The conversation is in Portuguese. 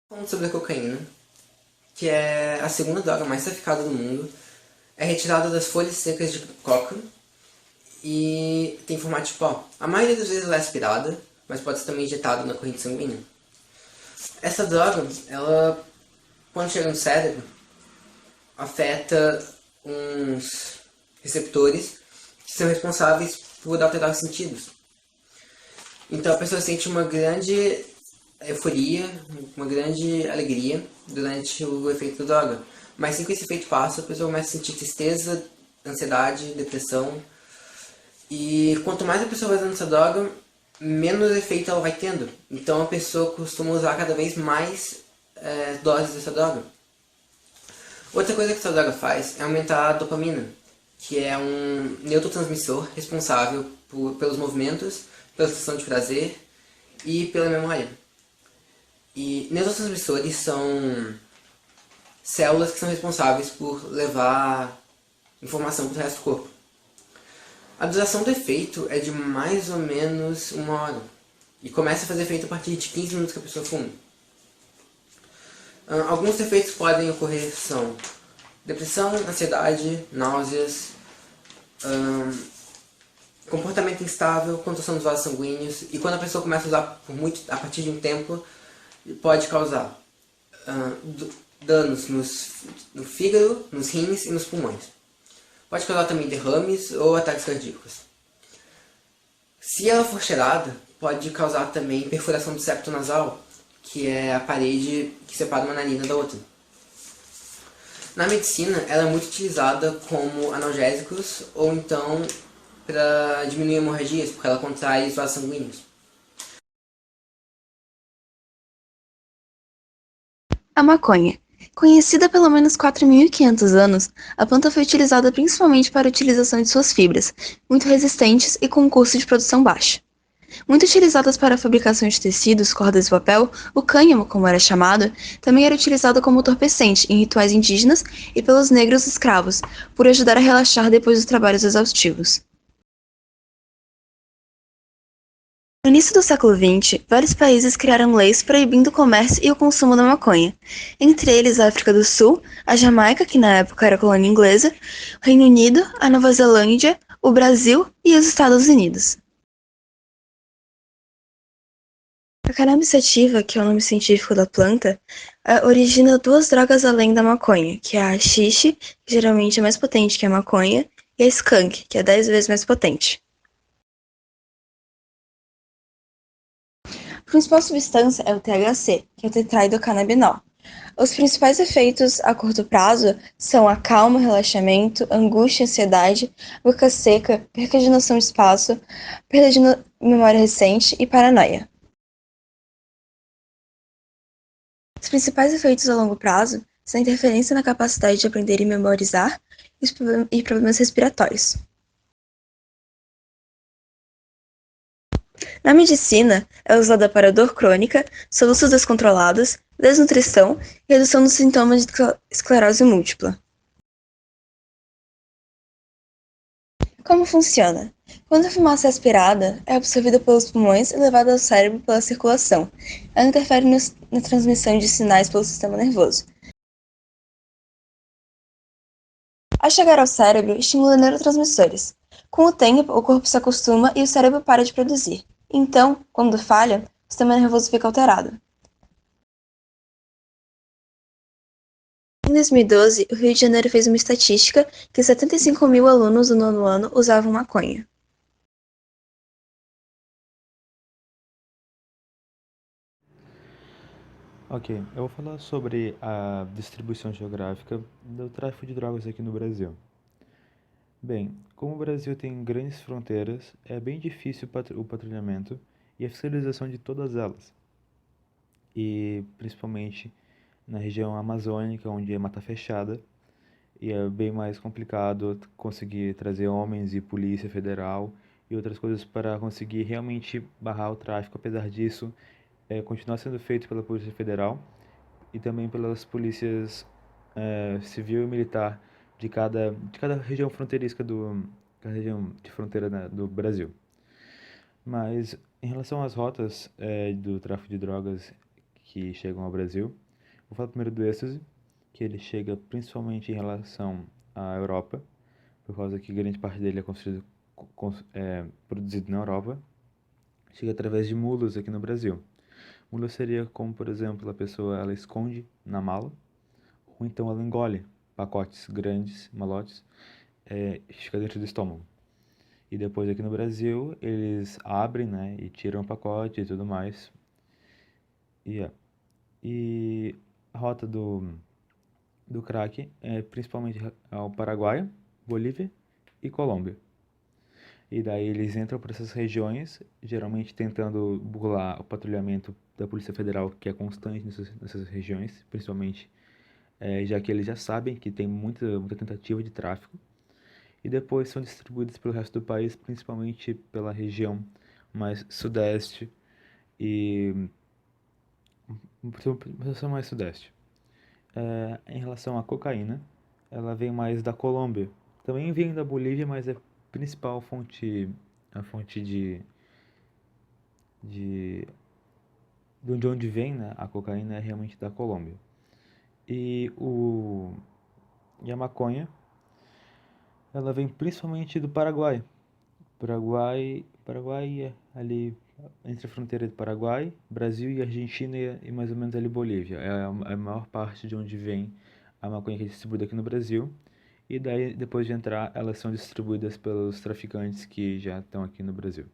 Falando sobre a cocaína, que é a segunda droga mais traficada do mundo, é retirada das folhas secas de coca e tem formato de pó. A maioria das vezes ela é aspirada, mas pode ser também injetada na corrente sanguínea. Essa droga, ela, quando chega no cérebro, afeta uns receptores que são responsáveis por alterar os sentidos. Então a pessoa sente uma grande euforia, uma grande alegria durante o efeito da droga. Mas assim que esse efeito passa, a pessoa começa a sentir tristeza, ansiedade, depressão. E quanto mais a pessoa vai usando essa droga, menos efeito ela vai tendo. Então a pessoa costuma usar cada vez mais doses dessa droga. Outra coisa que essa droga faz é aumentar a dopamina, que é um neurotransmissor responsável pelos movimentos, pela sensação de prazer e pela memória. E neurotransmissores são células que são responsáveis por levar informação para o resto do corpo. A duração do efeito é de mais ou menos 1 hora e começa a fazer efeito a partir de 15 minutos que a pessoa fuma. Alguns efeitos que podem ocorrer são depressão, ansiedade, náuseas, comportamento instável, contração dos vasos sanguíneos, e quando a pessoa começa a usar a partir de um tempo, pode causar danos no fígado, nos rins e nos pulmões. Pode causar também derrames ou ataques cardíacos. Se ela for cheirada, pode causar também perfuração do septo nasal, que é a parede que separa uma narina da outra. Na medicina, ela é muito utilizada como analgésicos ou então para diminuir hemorragias, porque ela contrai os vasos sanguíneos. A maconha. Conhecida há pelo menos 4.500 anos, a planta foi utilizada principalmente para a utilização de suas fibras, muito resistentes e com um custo de produção baixo. Muito utilizadas para a fabricação de tecidos, cordas e papel, o cânhamo, como era chamado, também era utilizado como entorpecente em rituais indígenas e pelos negros escravos, por ajudar a relaxar depois dos trabalhos exaustivos. No início do século XX, vários países criaram leis proibindo o comércio e o consumo da maconha, entre eles a África do Sul, a Jamaica, que na época era colônia inglesa, o Reino Unido, a Nova Zelândia, o Brasil e os Estados Unidos. A cannabis sativa, que é o nome científico da planta, origina duas drogas além da maconha, que é a haxixe, que geralmente é mais potente que a maconha, e a skunk, que é 10 vezes mais potente. A principal substância é o THC, que é o tetrahidrocannabinol. Os principais efeitos a curto prazo são a calma, relaxamento, angústia, ansiedade, boca seca, perda de noção de espaço, perda de memória recente e paranoia. Os principais efeitos a longo prazo são a interferência na capacidade de aprender e memorizar e problemas respiratórios. Na medicina, é usada para dor crônica, soluços descontrolados, desnutrição e redução dos sintomas de esclerose múltipla. Como funciona? Quando a fumaça é aspirada, é absorvida pelos pulmões e levada ao cérebro pela circulação. Ela interfere na transmissão de sinais pelo sistema nervoso. Ao chegar ao cérebro, estimula neurotransmissores. Com o tempo, o corpo se acostuma e o cérebro para de produzir. Então, quando falha, o sistema nervoso fica alterado. Em 2012, o Rio de Janeiro fez uma estatística que 75 mil alunos do nono ano usavam maconha. Ok, eu vou falar sobre a distribuição geográfica do tráfico de drogas aqui no Brasil. Bem, como o Brasil tem grandes fronteiras, é bem difícil o patrulhamento e a fiscalização de todas elas. E principalmente na região amazônica, onde é mata fechada, e é bem mais complicado conseguir trazer homens e polícia federal e outras coisas para conseguir realmente barrar o tráfico. Apesar disso, continuar sendo feito pela Polícia Federal e também pelas polícias civil e militar de cada região fronteiriça cada região de fronteira do Brasil. Mas em relação às rotas do tráfico de drogas que chegam ao Brasil. Vou falar primeiro do êxtase, que ele chega principalmente em relação à Europa, por causa que grande parte dele é produzido na Europa. Chega através de mulas aqui no Brasil. Mula seria como, por exemplo, a pessoa ela esconde na mala, ou então ela engole pacotes grandes, malotes, fica dentro do estômago. E depois aqui no Brasil eles abrem, né, e tiram o pacote e tudo mais. E a rota do crack é principalmente ao Paraguai, Bolívia e Colômbia. E daí eles entram por essas regiões, geralmente tentando burlar o patrulhamento da Polícia Federal, que é constante nessas regiões, principalmente já que eles já sabem que tem muita tentativa de tráfico. E depois são distribuídos pelo resto do país, principalmente pela região mais sudeste e uma mais sudeste. Em relação à cocaína, ela vem mais da Colômbia. Também vem da Bolívia, mas a fonte de, de onde vem, né, a cocaína é realmente da Colômbia. E a maconha, ela vem principalmente do Paraguai. Paraguai é ali entre a fronteira do Paraguai, Brasil e Argentina e mais ou menos ali Bolívia. É a maior parte de onde vem a maconha que é distribuída aqui no Brasil. E daí, depois de entrar, elas são distribuídas pelos traficantes que já estão aqui no Brasil.